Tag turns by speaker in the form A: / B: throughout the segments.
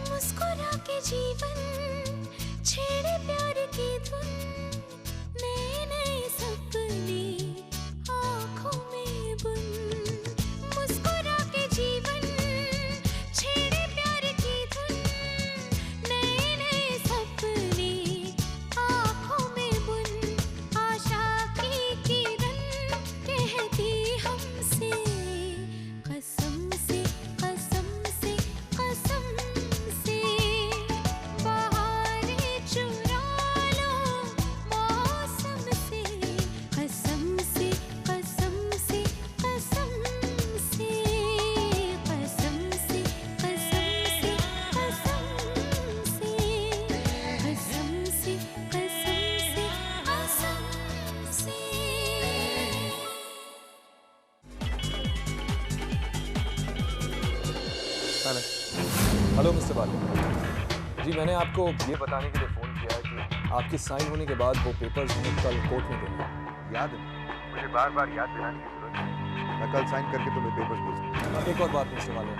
A: मुस्कुरा के जीवन छेड़े प्यार की धुन, नए नए सपने आँखों में बुन। मुस्कुरा के जीवन छेड़े प्यार की धुन, नए नए सपने आँखों में बुन। आशा की किरण कहती हमसे कसम से कसम से कसम से, बहारें चुरा लो मौसम से कसम से कसम से कसम से कसम से कसम से कसम से कसम से कसम से कसम से।
B: हेलो मिस्टर वाले जी, मैंने आपको ये बताने के लिए फ़ोन किया है कि आपके साइन होने के बाद वो पेपर्स हमें कल कोर्ट में देंगे।
C: याद है, मुझे बार बार याद दिलाने की जरूरत है। मैं कल साइन करके तुम्हें पेपर्स भेज दूंगा।
B: एक और बात मिस्टर वाले,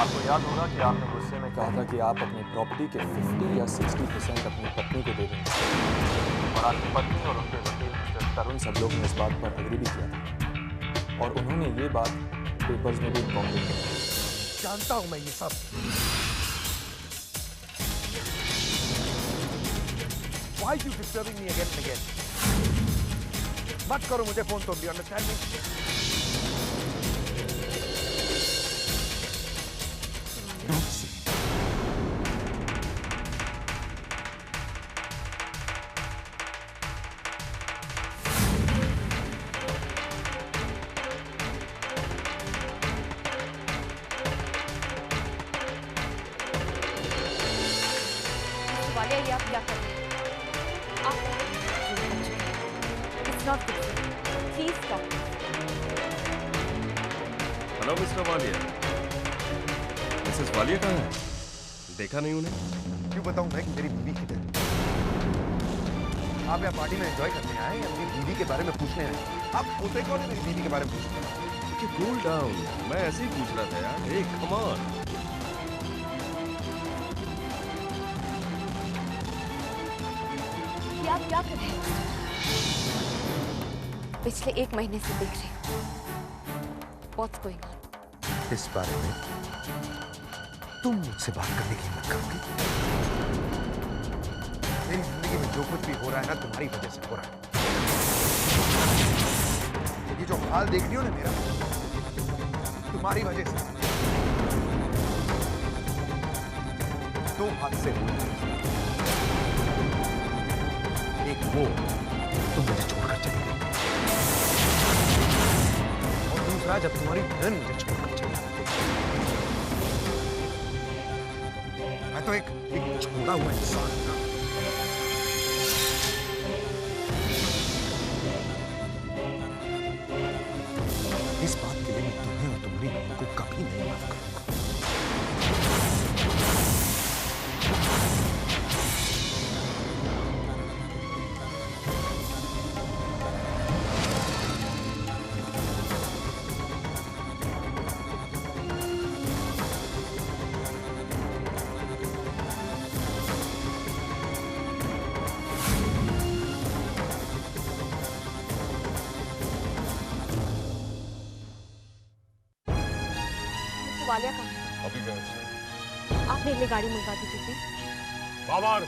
B: आपको याद होगा कि आपने गुस्से में कहा था कि आप अपनी प्रॉपर्टी के 50 या 60% अपनी पत्नी को दे देंगे, और आपकी पत्नी और उनके वकील मिस्टर तरुण सब लोग ने इस बात पर एग्री भी किया था, और उन्होंने ये बात पेपर्स में भी इन्फॉर्म की।
C: जानता हूं मैं ये सब। Why you disturbing me again and again? मत करो मुझे फोन, तुम भी अंडरस्टैंड मी?
D: वाले ये आप क्या कर रहे हैं? It's not good. Please stop.
E: Hello mister Walia, Mrs Walia कहाँ है? देखा नहीं उन्हें?
C: क्यों बताऊं मैं कि मेरी बीवी किधर है? आप यहाँ पार्टी में एंजॉय करने आए या मेरी बीवी के बारे में पूछने आए? आप होते कौन है मेरी बीवी के बारे में पूछने?
E: कूल डाउन, मैं ऐसे ही पूछ रहा था यार। हे कम ऑन।
D: ये आप क्या कर रहे हैं? पिछले 1 महीने से देख रहे हैं। What's going on?
C: इस बारे में तुम मुझसे बात करने की हिम्मत करोगे? मेरी जिंदगी में जो कुछ भी हो रहा है ना, तुम्हारी वजह से हो रहा है। ये जो हाल देख रही हो ना मेरा, तुम्हारी वजह से। 2 हाथ से हो, एक वो तुम मुझे छोड़कर चली गई, और दूसरा जब तुम्हारी बहन मुझे छोड़कर चली गई। मैं तो एक छोड़ा हुआ इंसान हूं। इस बात के लिए मैं तुम्हें और तुम्हारी बहन को कभी नहीं माफ करूंगा।
D: वालिया कहाँ है?
E: अभी गए।
D: आप मेरे लिए गाड़ी मंगा दीजिए please.
E: Babar.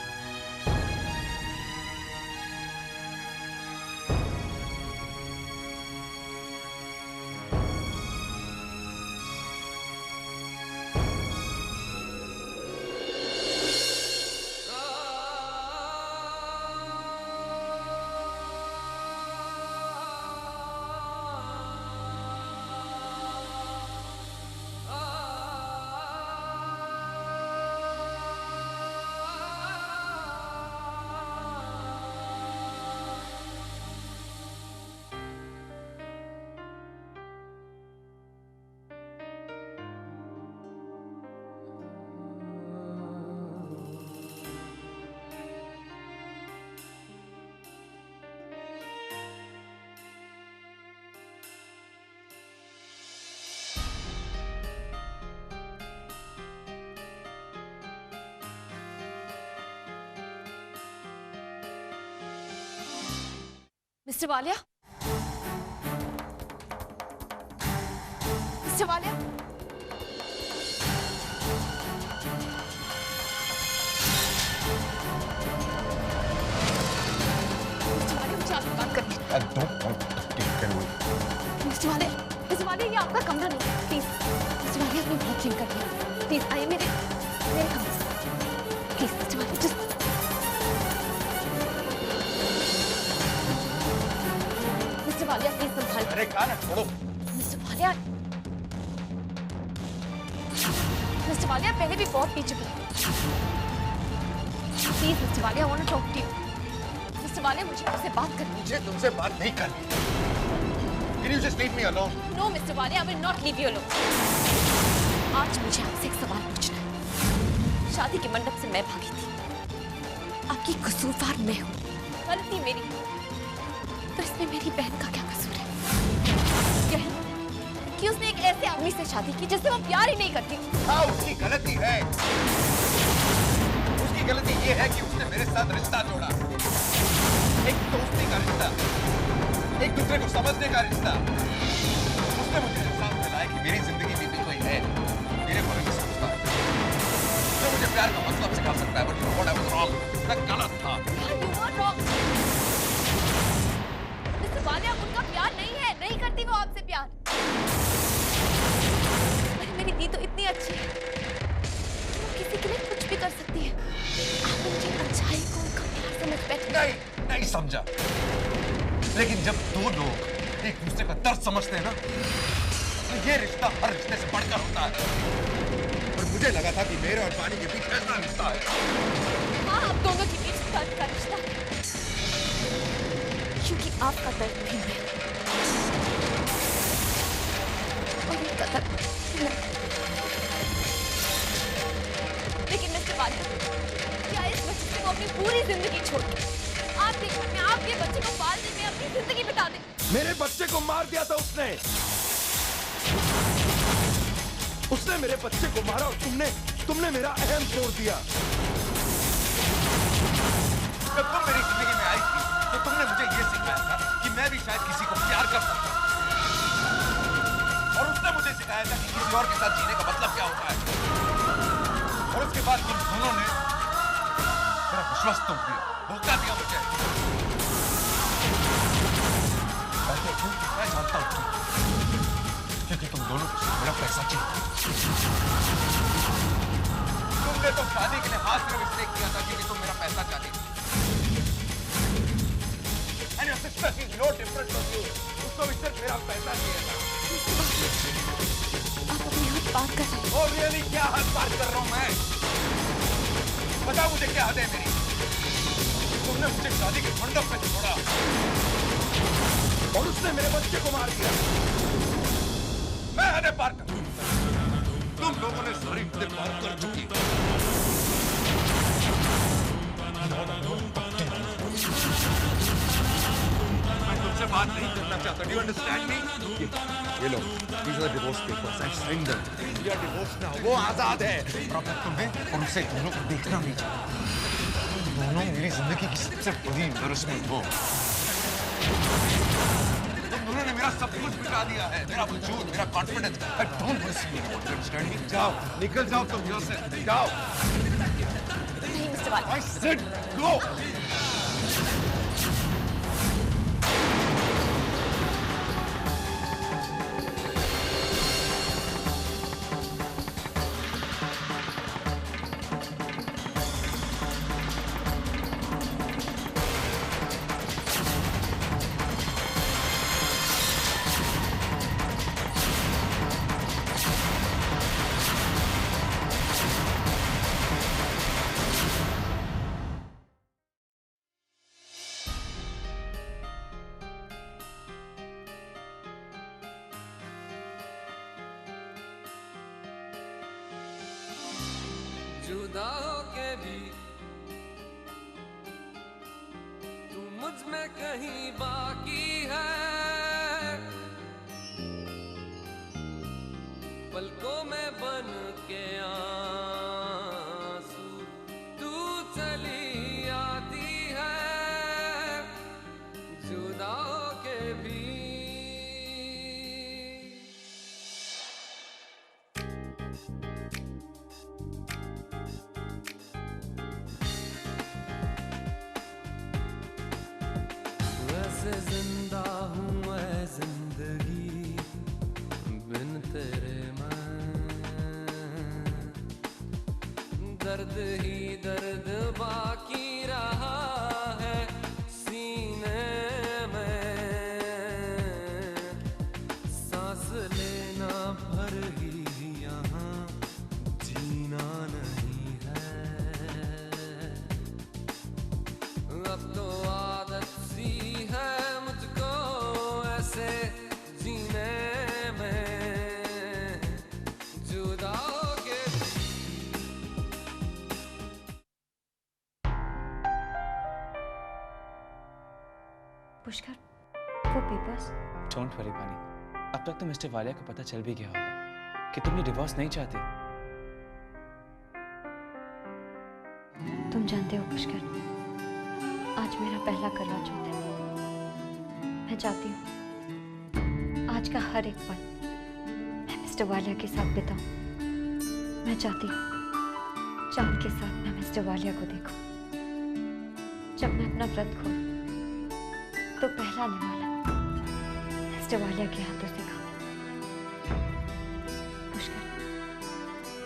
D: Mister Walia, mister Walia, मुझे आपसे बात करनी है। मिस्टर वालिया, ये आपका कमरा नहीं है, प्लीज। मिस्टर वालिया, अपनी बहुत चिंता कर रही है, प्लीज आइए मेरे कमरे से, please mister Walia, just mister Walia, please संभाल।
C: अरे कहाँ है? छोड़ो।
D: मिस्टर वालिया, मिस्टर वालिया पहले भी बहुत पी चुकी है। Please mister Walia, I want to talk to you. Mister Walia, मुझे आपसे बात करनी है।
C: मुझे तुमसे बात नहीं करनी। Can you just leave me alone?
D: No, Mr. Walia, I will not leave you alone. आज मुझे आपसे एक सवाल पूछना है। शादी के मंडप से मैं भागी थी, आपकी कसूरवार मैं हूँ, गलती मेरी, तो इसमें मेरी बहन का क्या कसूर है? बहन कि उसने एक ऐसे आदमी से शादी की जिससे वो प्यार ही नहीं करती।
C: हाँ, उसकी गलती है। उसकी गलती ये है कि उसने मेरे साथ रिश्ता जोड़ा, एक दोस्ती का रिश्ता, एक दूसरे को समझने का रिश्ता। उसने मुझे एहसास दिलाया कि मेरी जिंदगी में भी कोई है, मेरे बारे में सोचता है, जो मुझे प्यार का मतलब सिखा सकता है। But you know what I was wrong? मैं गलत था।
D: You were wrong. Mister Walia, उनका प्यार नहीं है, नहीं करती वो आपसे प्यार। मेरी दी तो इतनी अच्छी है, वो किसी के लिए कुछ भी कर सकती है। आप उनकी अच्छाई को, उनका प्यार समझ बैठे।
C: नहीं समझा। लेकिन जब दो लोग एक दूसरे का दर्द समझते हैं ना, तो ये रिश्ता हर रिश्ते से बढ़कर होता है। और मुझे लगा था कि मेरे और पानी के बीच ऐसा रिश्ता है।
D: हाँ, आप दोनों के बीच दर्द का रिश्ता है, क्योंकि आपका दर्द भी है और उनका दर्द नहीं। लेकिन मिस्टर वालिया, क्या इस बच्चे से वो अपनी पूरी जिंदगी छोड़ के आपके घर में आपके बच्चे को पालने में अपनी जिंदगी बिता दे?
C: मेरे बच्चे को मार दिया था उसने। उसने मेरे बच्चे को मारा और तुमने मेरा अहम तोड़ दिया। जब तुम मेरी जिंदगी में आई थी, तो तुमने मुझे ये सिखाया था कि मैं भी शायद किसी को प्यार कर सकता हूं। और उसने मुझे सिखाया था कि किसी और के साथ जीने का मतलब क्या होता है। और उसके बाद तुम दोनों ने मेरा विश्वास तोड़ दिया, धोखा दिया मुझे। मैं जानता हूं क्योंकि तुम दोनों को मेरा पैसा चाहिए। तुमने तो शादी के लिए हाथ सिर्फ इसलिए किया था क्योंकि तुम मेरा पैसा चाहते थे। And your sister is no different from you. उसको भी सिर्फ मेरा पैसा चाहिए था।
D: आप अपनी हद पार कर रहे हैं।
C: Oh really? क्या हद पार कर रहा हूं मैं? बताओ मुझे क्या हद है मेरी? तुमने मुझे शादी के मंडप में छोड़ा और उसने मेरे बच्चे को मार दिया। मैं हदें पार कर चुकी। तुम लोगों ने सारी हदें पार कर चुकी। मैं तुमसे बात नहीं करना चाहता। Do you understand me? ये लो, these are the divorce papers. I signed them. We are divorced now. वो आजाद है। और अब तुम्हें और उसे दोनों को देखना नहीं चाहिए। दोनों मेरी जिंदगी की सबसे बड़ी embarrassment हो। उन्होंने मेरा सब कुछ बिता दिया है, मेरा वजूद, मेरा confidence. I don't want to see you anymore. You understand me? जाओ, निकल जाओ तुम यहाँ से। जाओ।
D: नहीं mister Walia.
C: I said go.
F: जुदा होके भी तू मुझ में कहीं बाकी है, पलकों में बन के आंसू तू चली आती है। जुदा कैसे जिंदा हूँ मैं जिंदगी बिन तेरे मैं, दर्द ही दर्द बाकी रहा है सीने में, सांस लेना भर ही यहाँ जीना नहीं है, अब तो आदत सी है मुझको ऐसे जीने में, जुदा होके
G: पुष्कर, वो पेपर्स।
B: डोंट वरी पानी, अब तक तो मिस्टर वालिया को पता चल भी गया होगा कि तुम ये डिवोर्स नहीं चाहती।
G: तुम जानते हो पुष्कर, आज मेरा पहला करवा चौथ है। मैं चाहती हूँ आज का हर एक पल मैं मिस्टर वालिया के साथ बिताऊं। मैं चाहती हूँ चांद के साथ मैं मिस्टर वालिया को देखूं। जब मैं अपना व्रत खोलूं तो पहला निवाला मिस्टर वालिया के हाथों से खाऊं। पुष्कर,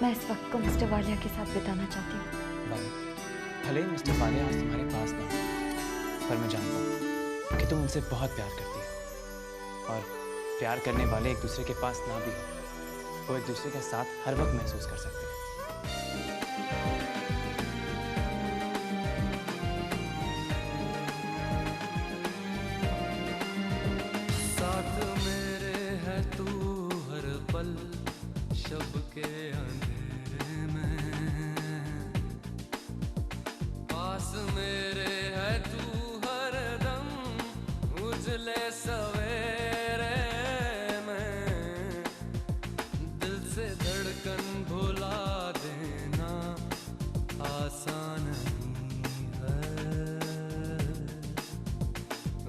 G: मैं इस वक्त को मिस्टर वालिया के साथ बिताना चाहती हूँ।
B: भले ही मिस्टर वालिया आज तुम्हारे पास ना हो, पर मैं जानता हूँ कि तुम उनसे बहुत प्यार करती हो, और प्यार करने वाले एक दूसरे के पास ना भी हो, वो एक दूसरे के साथ हर वक्त महसूस कर सकते हैं।
F: साथ मेरे है तू हर पल शब के अंधेरे में, पास मेरे है तू हर दम उजले सवेरे में, दिल से धड़कन भुला देना आसान नहीं है,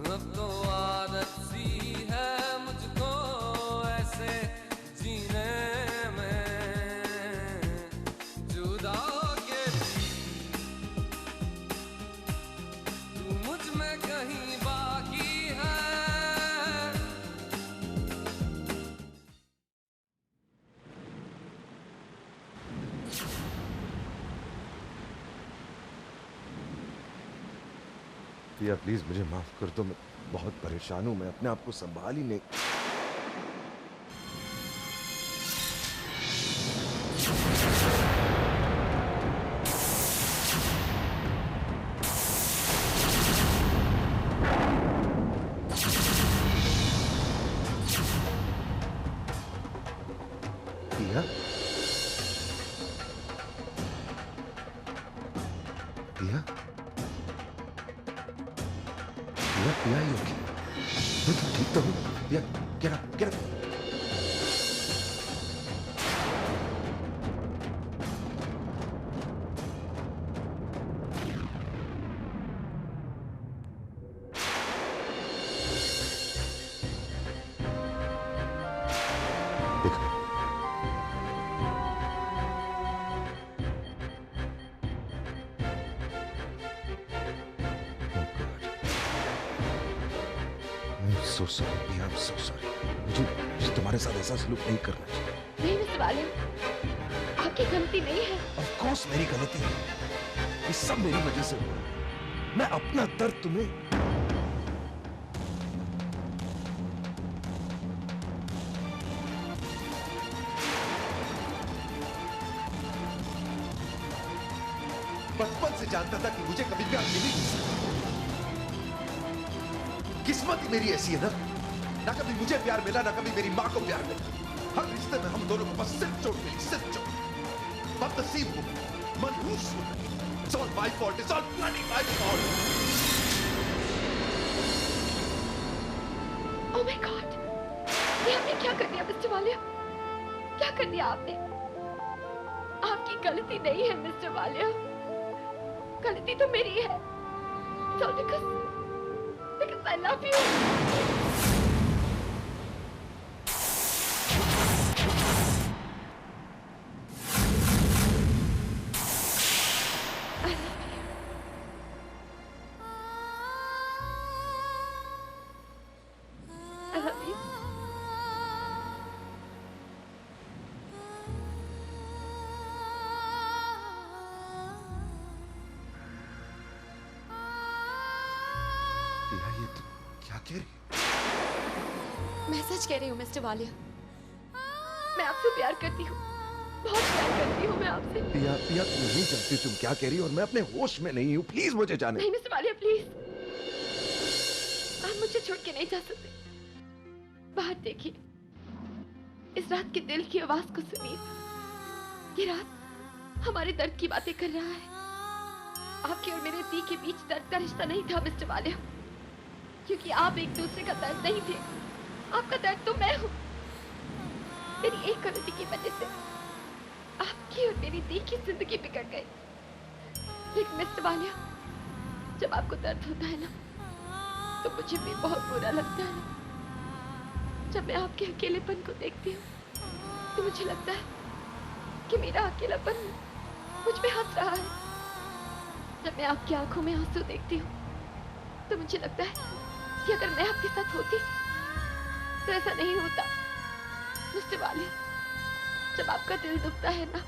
F: अब तो आदत सी है मुझको ऐसे जीने में, जुदा होके तू मुझ में कहीं बाकी है।
C: प्रिया प्लीज मुझे माफ कर दो, मैं बहुत परेशान हूं, मैं अपने आप को संभाल ही नहीं। प्रिया, प्रिया, प्रिया, you okay? तुम ठीक तो हो? प्रिया, get up, get up. देखो, so sorry, Priya, I'm so sorry. मुझे तुम्हारे साथ ऐसा सलूक नहीं करना चाहिए।
G: नहीं मिस्टर वालिया, आपकी गलती नहीं है।
C: Of course मेरी गलती है, ये सब मेरी वजह से हुआ। मैं अपना दर्द तुम्हें बचपन से जानता था कि मुझे कभी प्यार मिल नहीं सकता। किस्मत ही मेरी ऐसी है ना कभी मुझे प्यार मिला, ना कभी मेरी माँ को प्यार मिला। हर रिश्ते में हम दोनों को बस सिर्फ चोट मिली, सिर्फ चोट। बदनसीब हूं, मनहूस हूं। It's all my fault, it's all bloody my fault.
G: Oh my God! ये आपने क्या कर दिया मिस्टर वालिया? क्या कर दिया आपने? आपकी गलती नहीं है मिस्टर वालिया, गलती तो मेरी है। So because I love you.
C: प्रिया, ये तो क्या कह रही है?
D: मैं सच कह रही हूँ मिस्टर वालिया, मैं आपसे प्यार करती हूँ, बहुत प्यार करती हूँ मैं आपसे।
C: प्रिया, प्रिया, तुम नहीं जानती तुम क्या कह रही हो और मैं अपने होश में नहीं हूँ। प्लीज मुझे जाने।
D: नहीं मिस्टर वालिया, प्लीज, आप मुझे छोड़ के नहीं जा सकते। बाहर देखिए, इस रात के दिल की आवाज को सुनिए। ये रात हमारे दर्द की बातें कर रहा है। आपके और मेरे दी के बीच दर्द का रिश्ता नहीं था मिस्टर वालिया, क्योंकि आप एक दूसरे का दर्द नहीं थे। आपका दर्द तो मैं हूँ। मेरी एक गलती की वजह से आपकी और मेरी दी की जिंदगी बिगड़ गई। लेकिन मिस्टर वालिया, जब आपको दर्द होता है ना, तो मुझे भी बहुत बुरा लगता है। जब मैं आपके अकेलेपन को देखती हूँ तो मुझे लगता है कि मेरा अकेलापन मुझ पे हंस रहा है। जब मैं आपकी आंखों में आंसू देखती हूँ तो मुझे लगता है कि अगर मैं आपके साथ होती तो ऐसा नहीं होता। मिस्टर वालिया, जब आपका दिल दुखता है ना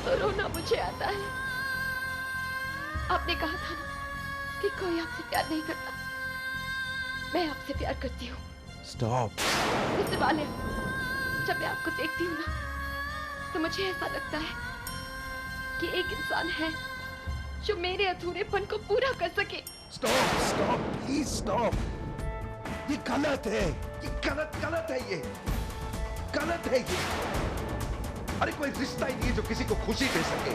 D: तो रोना मुझे आता है। आपने कहा था ना कि कोई आपसे प्यार नहीं करता, मैं आपसे प्यार करती हूँ।
C: स्टॉप।
D: मिस्टर वालिया, जब मैं आपको देखती हूँ ना तो मुझे ऐसा लगता है कि एक इंसान है जो मेरे अधूरेपन को पूरा कर सके।
C: Stop, stop, please stop. ये गलत है, ये गलत है, ये गलत है ये। अरे कोई रिश्ता ही नहीं है जो किसी को खुशी दे सके।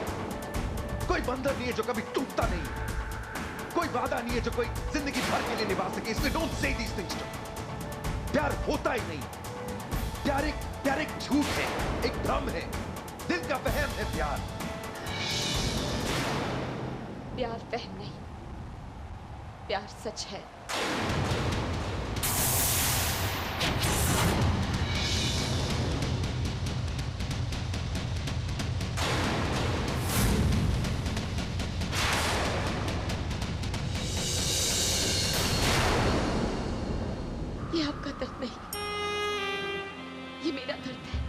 C: कोई बंधन नहीं है जो कभी टूटता नहीं। कोई वादा नहीं है जो कोई जिंदगी भर के लिए निभा सके। इसलिए don't say these things to me. प्यार होता ही नहीं। प्यार एक झूठ है, एक भ्रम है, दिल का वहम है प्यार।
D: प्यार वहम नहीं, प्यार सच है। ये आपका दर्द नहीं, ये मेरा दर्द है।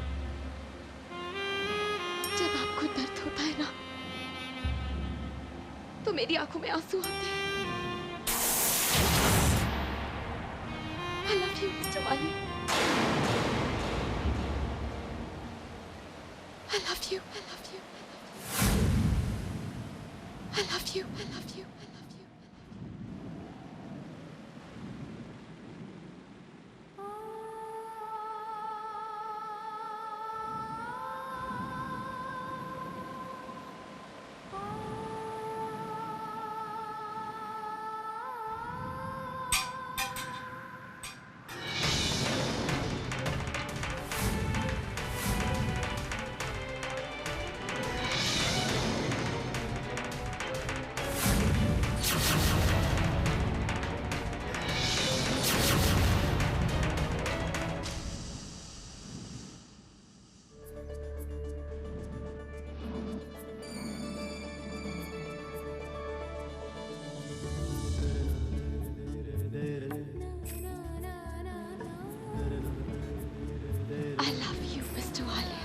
D: जब आपको दर्द होता है ना तो मेरी आंखों में आंसू आते हैं। I love you, Mr. Wali. I love you. I love you. I love you. I love you. I love you. I love you, Mr. Walia.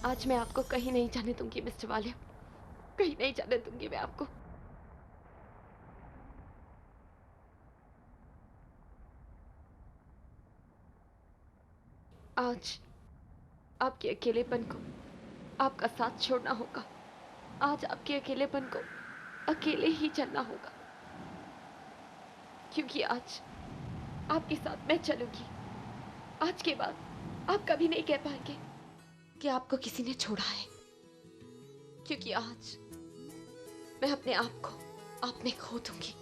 D: आज मैं आपको कहीं नहीं जाने दूंगी मिस्टर वालिया, कहीं नहीं जाने दूंगी मैं आपको। आज आपके अकेलेपन को आपका साथ छोड़ना होगा। आज आपके अकेलेपन को अकेले ही चलना होगा, क्योंकि आज आपके साथ मैं चलूंगी। आज के बाद आप कभी नहीं कह पाएंगे कि आपको किसी ने छोड़ा है। क्योंकि आज मैं अपने आप को आप में खो दूंगी।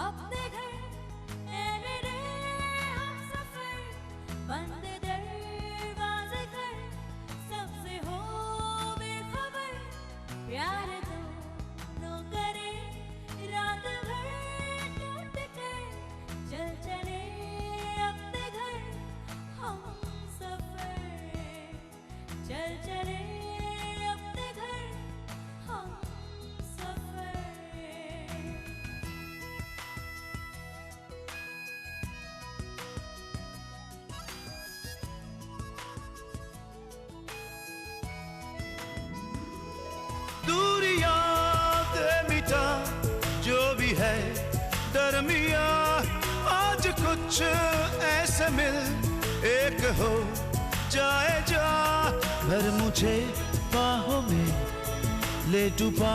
A: अपने घर मेरे हम सफर बंद दरवाजे कर सबसे हो बेखबर प्यार दोनों करे रात भर टूट कर चल चले अपने घर हम सफर चल चले अपने घर हम सफर।
H: दूरियां दे मिटा जो भी है दरमिया आज कुछ ऐसे मिल एक हो जाए जा भर मुझे बाहों में ले डूबा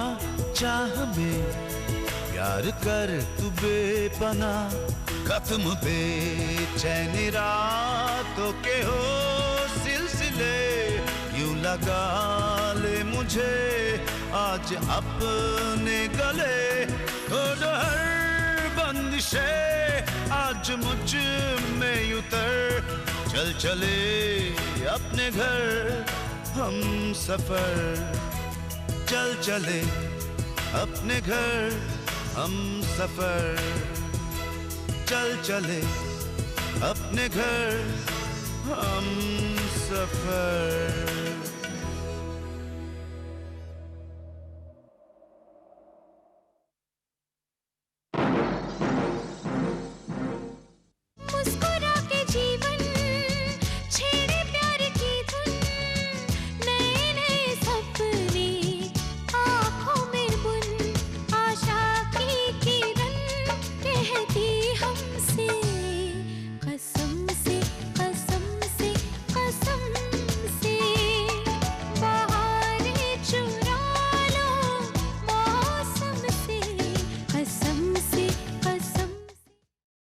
H: चाह में प्यार कर तू बेपना खत्म बेचैन रातों के हो सिलसिले यूं लगा ले मुझे आज अपने गले और हर बंदिशे आज मुझ में उतर चल चले अपने घर हम सफर चल चले अपने घर हम सफर चल चले अपने घर हम सफर।